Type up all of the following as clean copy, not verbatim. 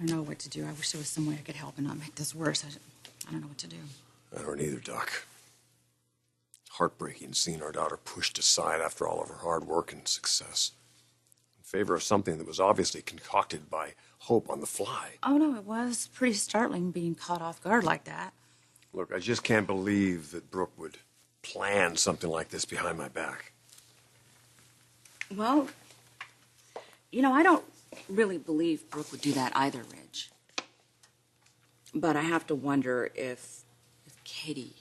don't know what to do. I wish there was some way I could help and not make this worse. I don't know what to do. I don't either, Doc. Heartbreaking seeing our daughter pushed aside after all of her hard work and success in favor of something that was obviously concocted by Hope on the fly. Oh, no, it was pretty startling being caught off guard like that. Look, I just can't believe that Brooke would plan something like this behind my back. Well, you know, I don't really believe Brooke would do that either, Ridge. But I have to wonder if Katie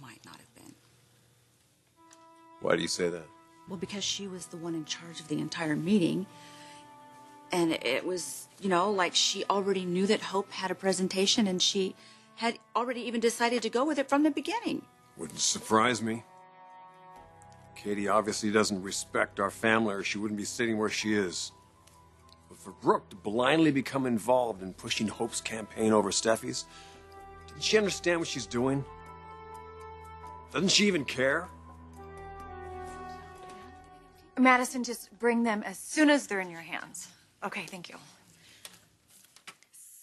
might not have been. Why do you say that? Well, because she was the one in charge of the entire meeting. And it was, you know, like she already knew that Hope had a presentation and she had already even decided to go with it from the beginning. Wouldn't surprise me. Katie obviously doesn't respect our family or she wouldn't be sitting where she is. But for Brooke to blindly become involved in pushing Hope's campaign over Steffy's, didn't she understand what she's doing? Doesn't she even care? Madison, just bring them as soon as they're in your hands. Okay, thank you.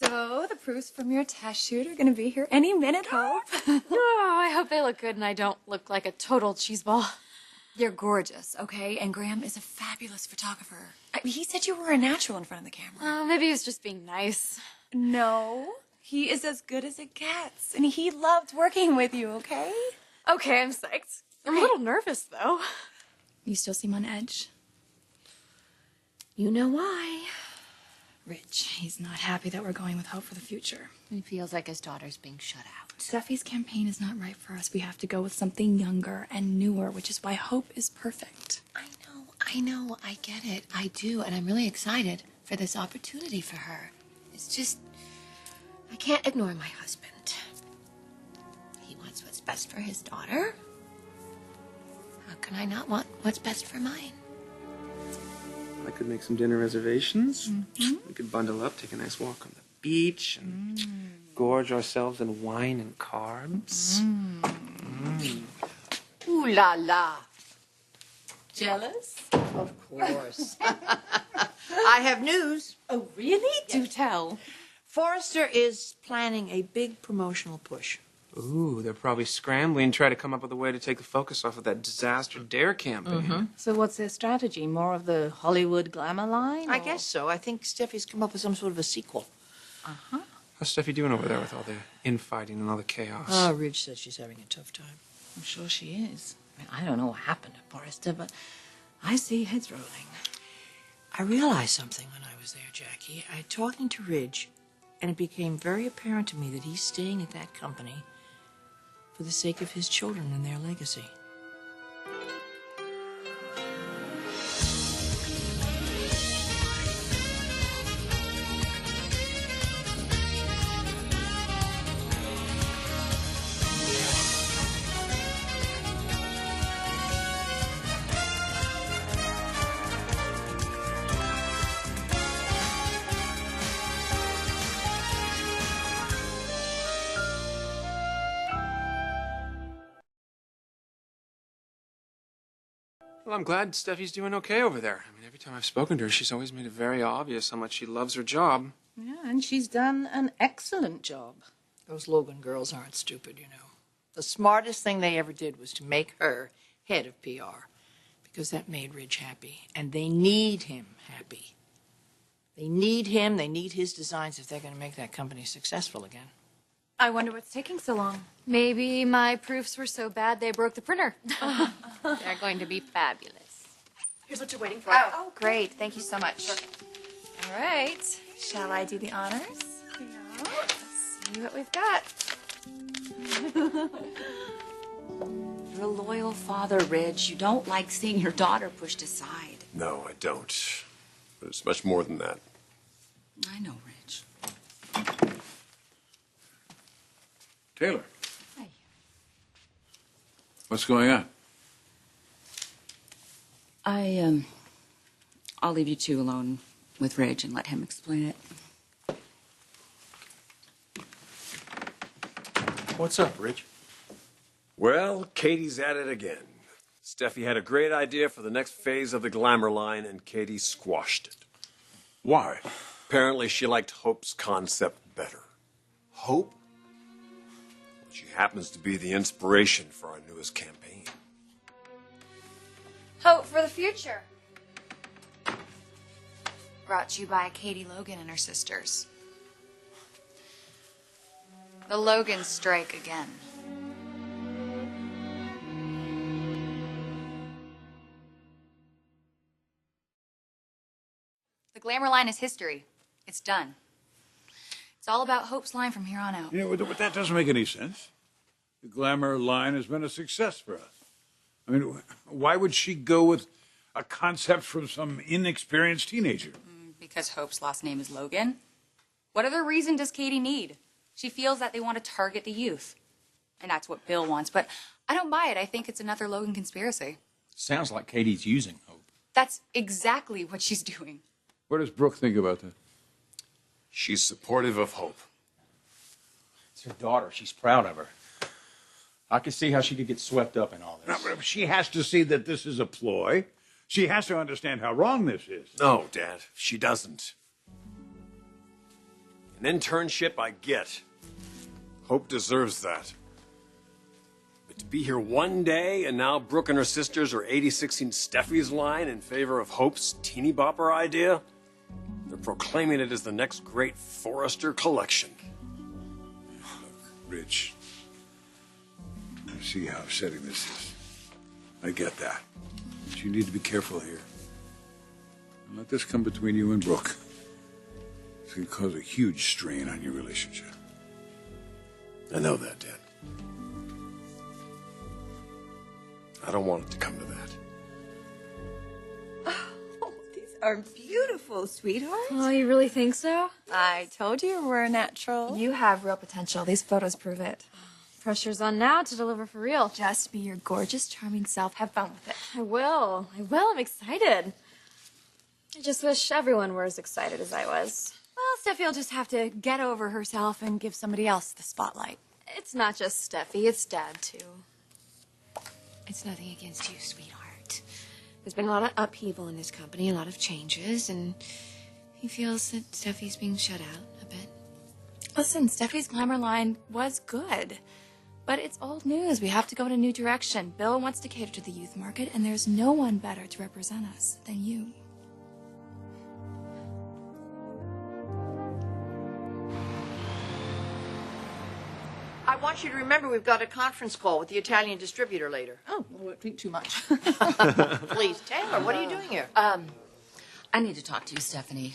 So, the proofs from your test shoot are going to be here any minute, Hope. Oh, I hope they look good and I don't look like a total cheeseball. You're gorgeous, okay? And Graham is a fabulous photographer. He said you were a natural in front of the camera. Maybe he was just being nice. No, he is as good as it gets. And he loved working with you, okay? Okay, I'm psyched. I'm a little nervous, though. You still seem on edge. You know why. Rich, he's not happy that we're going with Hope for the future. He feels like his daughter's being shut out. Steffi's campaign is not right for us. We have to go with something younger and newer, which is why Hope is perfect. I know, I get it. I do, and I'm really excited for this opportunity for her. It's just, I can't ignore my husband. He wants what's best for his daughter. How can I not want what's best for mine? I could make some dinner reservations. We could bundle up, take a nice walk on the beach, and gorge ourselves in wine and carbs. Ooh la la. Jealous? Of course. I have news. Oh, really? Do tell. Forrester is planning a big promotional push. Ooh, they're probably scrambling to try to come up with a way to take the focus off of that disaster dare campaign. So what's their strategy? More of the Hollywood glamour line? I guess so. I think Steffi's come up with some sort of a sequel. Uh-huh. How's Steffi doing over there with all the infighting and all the chaos? Oh, Ridge says she's having a tough time. I'm sure she is. I mean, I don't know what happened to Forrester, but I see heads rolling. I realized something when I was there, Jackie. I talking to Ridge, and it became very apparent to me that he's staying at that company for the sake of his children and their legacy. Well, I'm glad Steffi's doing okay over there. I mean, every time I've spoken to her, she's always made it very obvious how much she loves her job. Yeah, and she's done an excellent job. Those Logan girls aren't stupid, you know. The smartest thing they ever did was to make her head of PR, because that made Ridge happy, and they need him happy. They need him, they need his designs if they're going to make that company successful again. I wonder what's taking so long. Maybe my proofs were so bad they broke the printer. They're going to be fabulous. Here's what you're waiting for. Oh, great. Thank you so much. All right. Shall I do the honors? Yeah. Let's see what we've got. You're a loyal father, Ridge. You don't like seeing your daughter pushed aside. No, I don't. But it's much more than that. I know, Ridge. Taylor. Hi. What's going on? I'll leave you two alone with Ridge and let him explain it. What's up, Rich? Well, Katie's at it again. Steffi had a great idea for the next phase of the glamour line, and Katie squashed it. Why? Apparently she liked Hope's concept better. Hope? Well, she happens to be the inspiration for our newest campaign. Hope for the future. Brought to you by Katie Logan and her sisters. The Logan strike again. The glamour line is history. It's done. It's all about Hope's line from here on out. Yeah, but that doesn't make any sense. The glamour line has been a success for us. I mean, why would she go with a concept from some inexperienced teenager? Because Hope's last name is Logan? What other reason does Katie need? She feels that they want to target the youth. And that's what Bill wants, but I don't buy it. I think it's another Logan conspiracy. Sounds like Katie's using Hope. That's exactly what she's doing. What does Brooke think about that? She's supportive of Hope. It's her daughter. She's proud of her. I can see how she could get swept up in all this. Now, she has to see that this is a ploy. She has to understand how wrong this is. No, Dad, she doesn't. An internship I get. Hope deserves that. But to be here one day and now Brooke and her sisters are 86ing Steffi's line in favor of Hope's teeny bopper idea? They're proclaiming it as the next great Forrester collection. Look, Rich, I see how upsetting this is. I get that. But you need to be careful here. And let this come between you and Brooke. It's going to cause a huge strain on your relationship. I know that, Dad. I don't want it to come to that. These are beautiful, sweetheart. Oh, you really think so? I told you we're a natural. You have real potential. These photos prove it. Pressure's on now to deliver for real. Just be your gorgeous, charming self. Have fun with it. I will. I'm excited. I just wish everyone were as excited as I was. Well, Steffi will just have to get over herself and give somebody else the spotlight. It's not just Steffi, it's Dad, too. It's nothing against you, sweetheart. There's been a lot of upheaval in this company, a lot of changes, and he feels that Steffi's being shut out a bit. Listen, Steffi's glamour line was good. But it's old news. We have to go in a new direction. Bill wants to cater to the youth market, and there's no one better to represent us than you. I want you to remember we've got a conference call with the Italian distributor later. Oh, well, don't think too much. Please, Taylor, what are you doing here? I need to talk to you, Stephanie,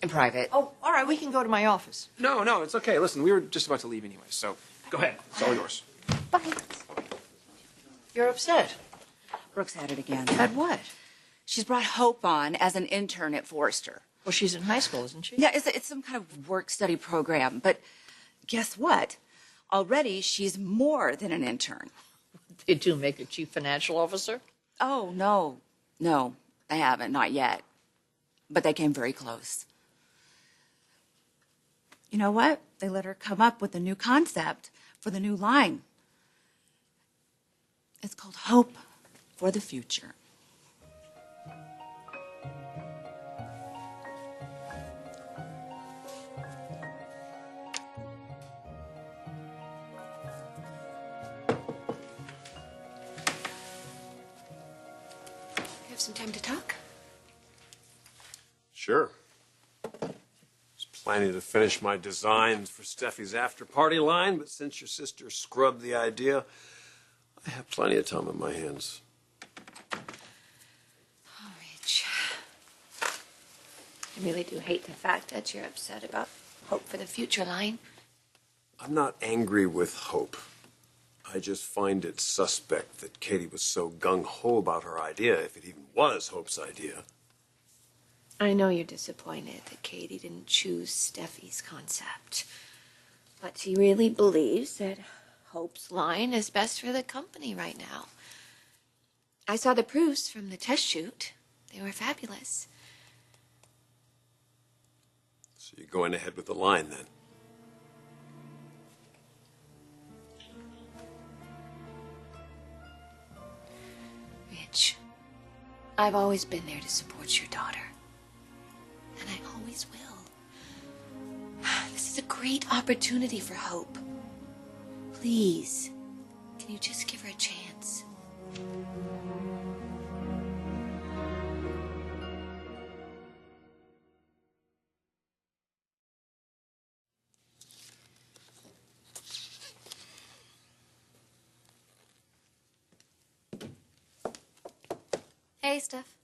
in private. Oh, all right, we can go to my office. No, it's okay. Listen, we were just about to leave anyway, so go ahead. It's all yours. Bye. You're upset. Brooke's at it again. At what? She's brought Hope on as an intern at Forrester. Well, she's in high school, isn't she? Yeah, it's some kind of work-study program. But guess what? Already, she's more than an intern. They do make a chief financial officer? Oh, no. No, they haven't. Not yet. But they came very close. You know what? They let her come up with a new concept for the new line. It's called Hope for the Future. You have some time to talk? Sure. Was planning to finish my designs for Steffi's after-party line, but since your sister scrubbed the idea, I have plenty of time on my hands. Oh, Rich. I really do hate the fact that you're upset about Hope for the Future line. I'm not angry with Hope. I just find it suspect that Katie was so gung-ho about her idea, if it even was Hope's idea. I know you're disappointed that Katie didn't choose Steffi's concept. But she really believes that Hope's line is best for the company right now. I saw the proofs from the test shoot. They were fabulous. So you're going ahead with the line, then? Rich, I've always been there to support your daughter. And I always will. is a great opportunity for Hope. Please, can you just give her a chance? Hey, Steph.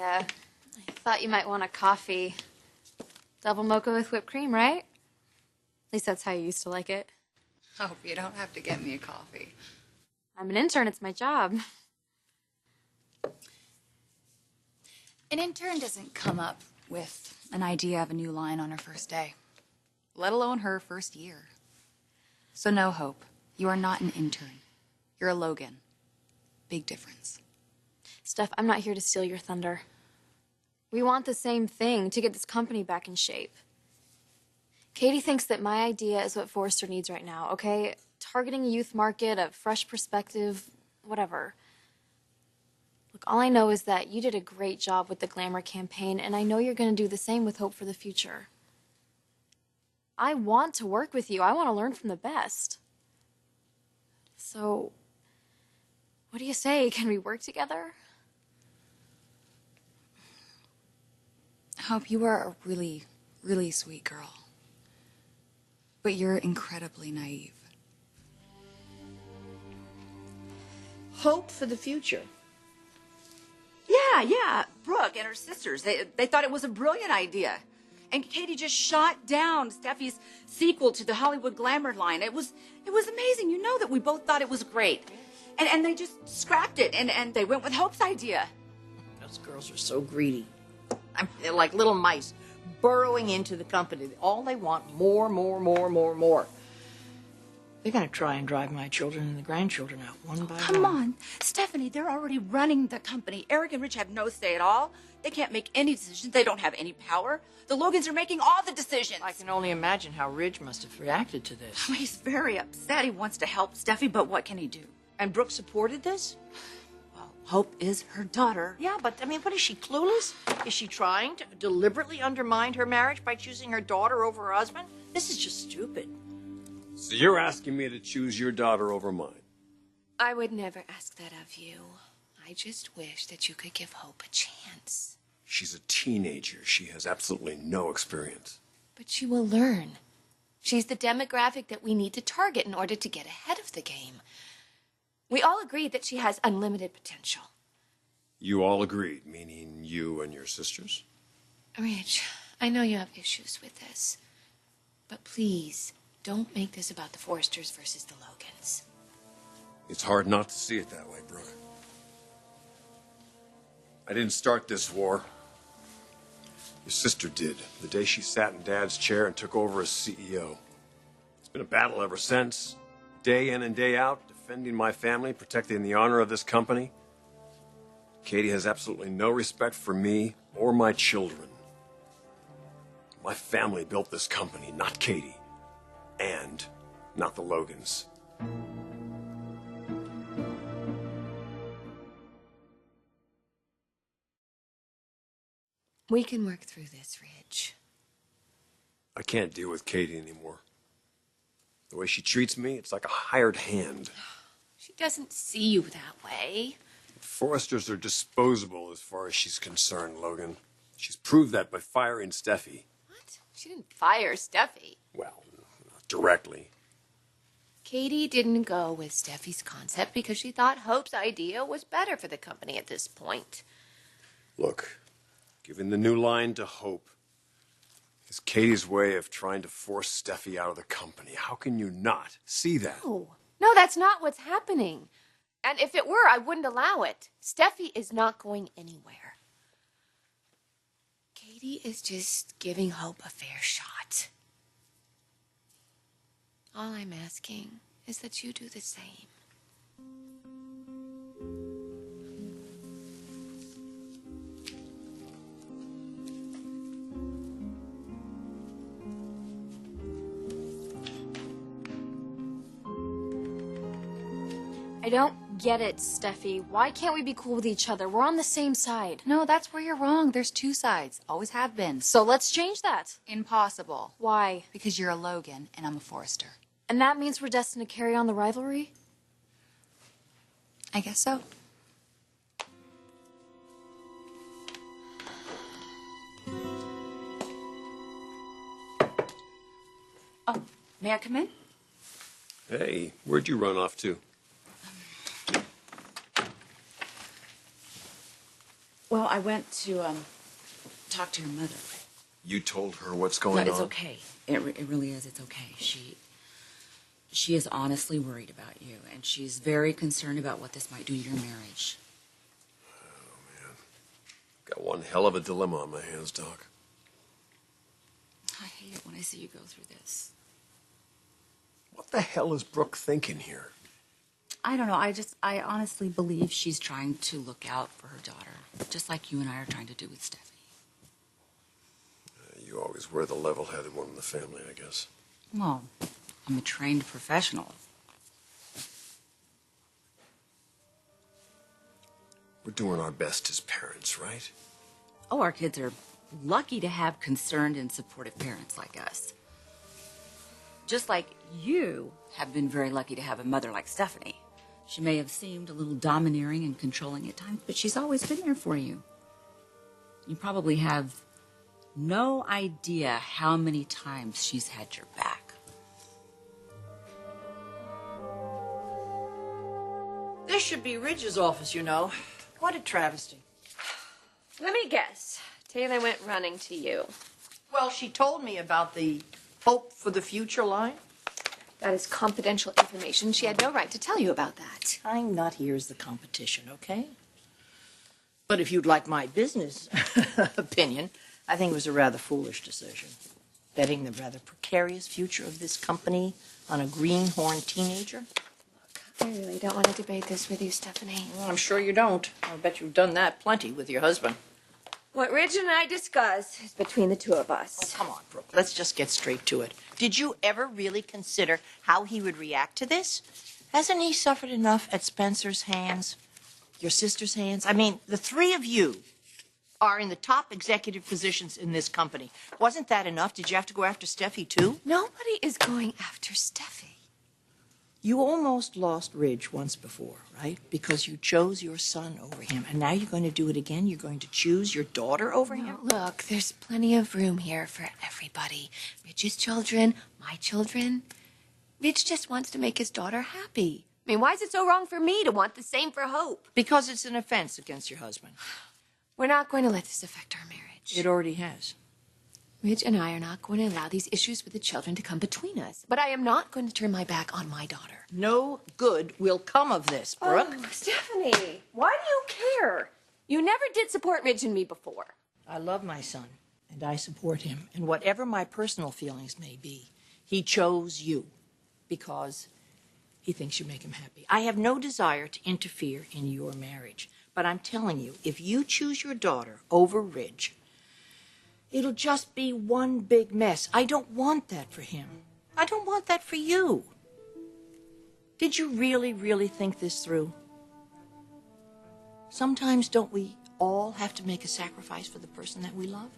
I thought you might want a coffee. Double mocha with whipped cream, right? At least that's how you used to like it. Hope you don't have to get me a coffee. I'm an intern, it's my job. An intern doesn't come up with an idea of a new line on her first day, let alone her first year. So no, Hope, you are not an intern. You're a Logan. Big difference. Steph, I'm not here to steal your thunder. We want the same thing, to get this company back in shape. Katie thinks that my idea is what Forrester needs right now, okay? Targeting a youth market, a fresh perspective, whatever. Look, all I know is that you did a great job with the Glamour campaign, and I know you're going to do the same with Hope for the future. I want to work with you. I want to learn from the best. So, what do you say? Can we work together? Hope, you are a really, really sweet girl. But you're incredibly naive. Hope for the future. Yeah. Brooke and her sisters, they thought it was a brilliant idea. And Katie just shot down Steffi's sequel to the Hollywood Glamour line. It was amazing. You know that we both thought it was great. And they just scrapped it, and they went with Hope's idea. Those girls are so greedy. They're like little mice burrowing into the company. All they want, more. They're going to try and drive my children and the grandchildren out one by one. Come on. Stephanie, they're already running the company. Eric and Rich have no say at all. They can't make any decisions. They don't have any power. The Logans are making all the decisions. I can only imagine how Ridge must have reacted to this. He's very upset. He wants to help Steffi, but what can he do? And Brooke supported this? Well, Hope is her daughter. Yeah, but, what is she, clueless? Is she trying to deliberately undermine her marriage by choosing her daughter over her husband? This is just stupid. So you're asking me to choose your daughter over mine? I would never ask that of you. I just wish that you could give Hope a chance. She's a teenager. She has absolutely no experience. But she will learn. She's the demographic that we need to target in order to get ahead of the game. We all agreed that she has unlimited potential. You all agreed, meaning you and your sisters? Ridge, I know you have issues with this. But please, don't make this about the Forresters versus the Logans. It's hard not to see it that way, Brooke. I didn't start this war. Your sister did, the day she sat in Dad's chair and took over as CEO. It's been a battle ever since, day in and day out, defending my family, protecting the honor of this company. Katie has absolutely no respect for me or my children. My family built this company, not Katie. And not the Logans. We can work through this, Ridge. I can't deal with Katie anymore. The way she treats me, it's like a hired hand. She doesn't see you that way. Forresters are disposable as far as she's concerned, Logan. She's proved that by firing Steffi. What? She didn't fire Steffi. Well, not directly. Katie didn't go with Steffi's concept because she thought Hope's idea was better for the company at this point. Look, giving the new line to Hope is Katie's way of trying to force Steffi out of the company. How can you not see that? No, that's not what's happening. And if it were, I wouldn't allow it. Steffi is not going anywhere. Katie is just giving Hope a fair shot. All I'm asking is that you do the same. I don't get it, Steffi. Why can't we be cool with each other? We're on the same side. No, that's where you're wrong. There's two sides. Always have been. So let's change that. Impossible. Why? Because you're a Logan and I'm a Forrester. And that means we're destined to carry on the rivalry? I guess so. Oh, may I come in? Hey, where'd you run off to? Well, I went to talk to your mother. You told her what's going No, on? it's okay. It really is. It's okay. She is honestly worried about you, and she's very concerned about what this might do to your marriage. Oh, man. Got one hell of a dilemma on my hands, Doc. I hate it when I see you go through this. What the hell is Brooke thinking here? I don't know. I honestly believe she's trying to look out for her daughter, just like you and I are trying to do with Steffy. You always were the level-headed one in the family, I guess. Well, I'm a trained professional. We're doing our best as parents, right? Oh, our kids are lucky to have concerned and supportive parents like us. Just like you have been very lucky to have a mother like Stephanie. She may have seemed a little domineering and controlling at times, but she's always been there for you. You probably have no idea how many times she's had your back. This should be Ridge's office, you know. What a travesty. Let me guess. Taylor went running to you. Well, she told me about the Hope for the Future line. That is confidential information. She had no right to tell you about that. I'm not here as the competition, okay? But if you'd like my business opinion, I think it was a rather foolish decision. Betting the rather precarious future of this company on a greenhorn teenager. I really don't want to debate this with you, Stephanie. Well, I'm sure you don't. I'll bet you've done that plenty with your husband. What Ridge and I discussed is between the two of us. Oh, come on, Brooke. Let's just get straight to it. Did you ever really consider how he would react to this? Hasn't he suffered enough at Spencer's hands? Your sister's hands? I mean, the three of you are in the top executive positions in this company. Wasn't that enough? Did you have to go after Steffi, too? Nobody is going after Steffi. You almost lost Ridge once before, right? Because you chose your son over him. And now you're going to do it again? You're going to choose your daughter over him? Look, there's plenty of room here for everybody. Ridge's children, my children. Ridge just wants to make his daughter happy. I mean, why is it so wrong for me to want the same for Hope? Because it's an offense against your husband. We're not going to let this affect our marriage. It already has. Ridge and I are not going to allow these issues with the children to come between us. But I am not going to turn my back on my daughter. No good will come of this, Brooke. Oh, Stephanie, why do you care? You never did support Ridge and me before. I love my son, and I support him. And whatever my personal feelings may be, he chose you because he thinks you make him happy. I have no desire to interfere in your marriage. But I'm telling you, if you choose your daughter over Ridge, it'll just be one big mess. I don't want that for him. I don't want that for you. Did you really, really think this through? Sometimes don't we all have to make a sacrifice for the person that we love?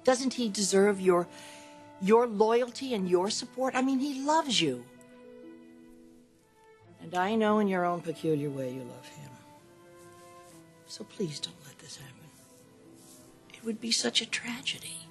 Doesn't he deserve your loyalty and your support? I mean, he loves you. And I know in your own peculiar way you love him. So please don't let this happen. It would be such a tragedy.